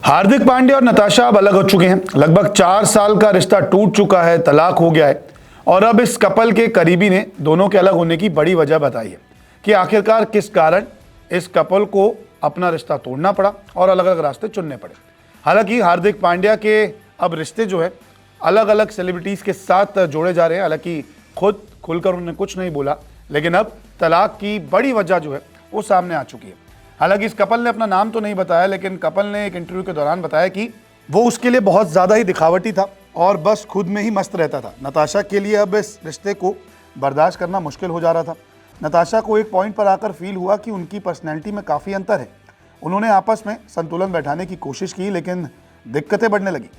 हार्दिक पांड्या और नताशा अब अलग हो चुके हैं। लगभग 4 साल का रिश्ता टूट चुका है, तलाक हो गया है। और अब इस कपल के करीबी ने दोनों के अलग होने की बड़ी वजह बताई है कि आखिरकार किस कारण इस कपल को अपना रिश्ता तोड़ना पड़ा और अलग अलग रास्ते चुनने पड़े। हालांकि हार्दिक पांड्या के अब रिश्ते जो है अलग अलग सेलिब्रिटीज़ के साथ जोड़े जा रहे हैं। हालांकि खुद खुलकर उन्होंने कुछ नहीं बोला, लेकिन अब तलाक की बड़ी वजह जो है वो सामने आ चुकी है। हालांकि इस कपल ने अपना नाम तो नहीं बताया, लेकिन कपल ने एक इंटरव्यू के दौरान बताया कि वो उसके लिए बहुत ज़्यादा ही दिखावटी था और बस खुद में ही मस्त रहता था। नताशा के लिए अब इस रिश्ते को बर्दाश्त करना मुश्किल हो जा रहा था। नताशा को एक पॉइंट पर आकर फील हुआ कि उनकी पर्सनैलिटी में काफ़ी अंतर है। उन्होंने आपस में संतुलन बैठाने की कोशिश की, लेकिन दिक्कतें बढ़ने लगी।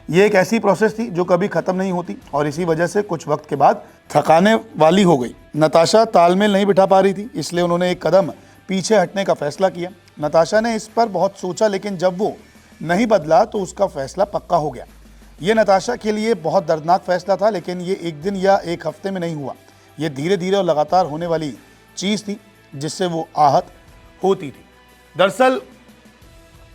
ये एक ऐसी प्रोसेस थी जो कभी ख़त्म नहीं होती और इसी वजह से कुछ वक्त के बाद थकाने वाली हो गई। नताशा तालमेल नहीं बिठा पा रही थी, इसलिए उन्होंने एक कदम पीछे हटने का फैसला किया। नताशा ने इस पर बहुत सोचा, लेकिन जब वो नहीं बदला तो उसका फैसला पक्का हो गया। ये नताशा के लिए बहुत दर्दनाक फैसला था, लेकिन ये एक दिन या एक हफ्ते में नहीं हुआ। ये धीरे धीरे और लगातार होने वाली चीज़ थी जिससे वो आहत होती थी। दरअसल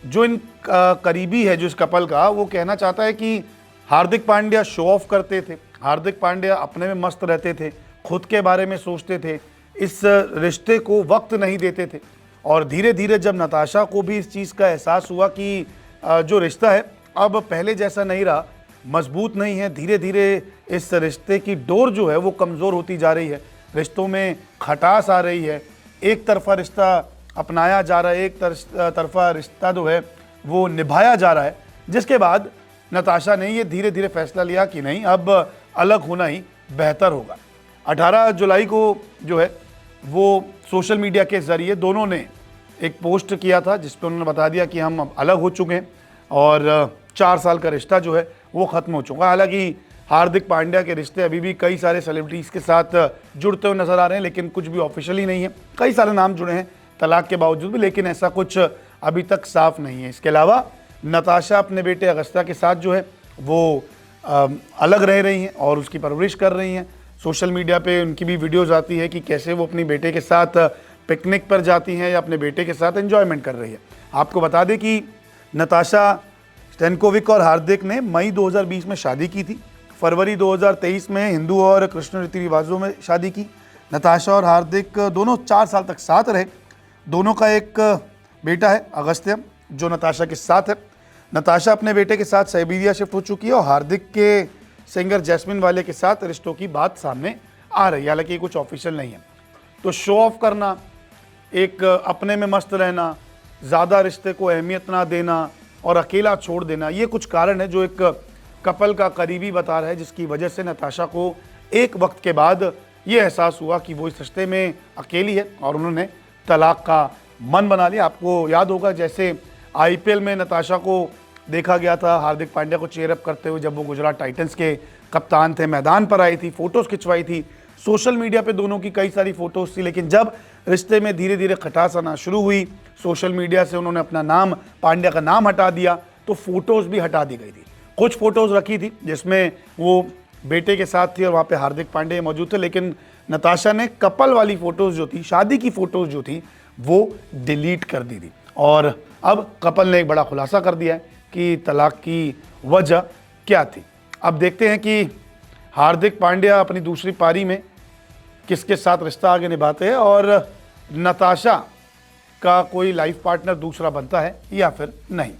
जो इन करीबी है जो इस कपल का, वो कहना चाहता है कि हार्दिक पांड्या शो ऑफ करते थे, हार्दिक पांड्या अपने में मस्त रहते थे, खुद के बारे में सोचते थे, इस रिश्ते को वक्त नहीं देते थे। और धीरे धीरे जब नताशा को भी इस चीज़ का एहसास हुआ कि जो रिश्ता है अब पहले जैसा नहीं रहा, मजबूत नहीं है, धीरे धीरे इस रिश्ते की डोर जो है वो कमज़ोर होती जा रही है, रिश्तों में खटास आ रही है, एक तरफा रिश्ता अपनाया जा रहा है, एक तरफा रिश्ता जो है वो निभाया जा रहा है, जिसके बाद नताशा ने ये धीरे धीरे फैसला लिया कि नहीं, अब अलग होना ही बेहतर होगा। 18 जुलाई को जो है वो सोशल मीडिया के ज़रिए दोनों ने एक पोस्ट किया था जिस पर उन्होंने बता दिया कि हम अब अलग हो चुके हैं और 4 साल का रिश्ता जो है वो ख़त्म हो चुका है। हालांकि हार्दिक पांड्या के रिश्ते अभी भी कई सारे सेलिब्रिटीज़ के साथ जुड़ते हुए नज़र आ रहे हैं, लेकिन कुछ भी ऑफिशियली नहीं है। कई सारे नाम जुड़े हैं तलाक के बावजूद भी, लेकिन ऐसा कुछ अभी तक साफ नहीं है। इसके अलावा नताशा अपने बेटे अगस्त्या के साथ जो है वो अलग रह रही हैं और उसकी परवरिश कर रही हैं। सोशल मीडिया पे उनकी भी वीडियोज़ आती है कि कैसे वो अपने बेटे के साथ पिकनिक पर जाती हैं या अपने बेटे के साथ एंजॉयमेंट कर रही है। आपको बता दें कि नताशा स्टैनकोविक और हार्दिक ने मई 2020 में शादी की थी। फरवरी 2023 में हिंदू और कृष्ण रीति रिवाजों में शादी की। नताशा और हार्दिक दोनों 4 साल तक साथ रहे। दोनों का एक बेटा है अगस्त्य जो नताशा के साथ है। नताशा अपने बेटे के साथ साइबेरिया शिफ्ट हो चुकी है और हार्दिक के सिंगर जैस्मिन वाले के साथ रिश्तों की बात सामने आ रही है। हालांकि कुछ ऑफिशियल नहीं है। तो शो ऑफ करना, एक अपने में मस्त रहना, ज़्यादा रिश्ते को अहमियत ना देना और अकेला छोड़ देना, ये कुछ कारण है जो एक कपल का करीबी बता रहा है, जिसकी वजह से नताशा को एक वक्त के बाद ये एहसास हुआ कि वो इस रिश्ते में अकेली है और उन्होंने तलाक का मन बना लिया। आपको याद होगा जैसे IPL में नताशा को देखा गया था हार्दिक पांड्या को चेयर अप करते हुए, जब वो गुजरात टाइटंस के कप्तान थे, मैदान पर आई थी, फ़ोटोज़ खिंचवाई थी। सोशल मीडिया पे दोनों की कई सारी फ़ोटोज़ थी, लेकिन जब रिश्ते में धीरे धीरे खटास आना शुरू हुई, सोशल मीडिया से उन्होंने अपना नाम, पांड्या का नाम हटा दिया, तो फ़ोटोज़ भी हटा दी गई थी। कुछ फ़ोटोज़ रखी थी जिसमें वो बेटे के साथ थी और वहाँ पे हार्दिक पांड्या मौजूद थे, लेकिन नताशा ने कपल वाली फ़ोटोज़ जो थी, शादी की फ़ोटोज़ जो थी, वो डिलीट कर दी थी। और अब कपल ने एक बड़ा खुलासा कर दिया है कि तलाक की वजह क्या थी। अब देखते हैं कि हार्दिक पांड्या अपनी दूसरी पारी में किसके साथ रिश्ता आगे निभाते हैं और नताशा का कोई लाइफ पार्टनर दूसरा बनता है या फिर नहीं।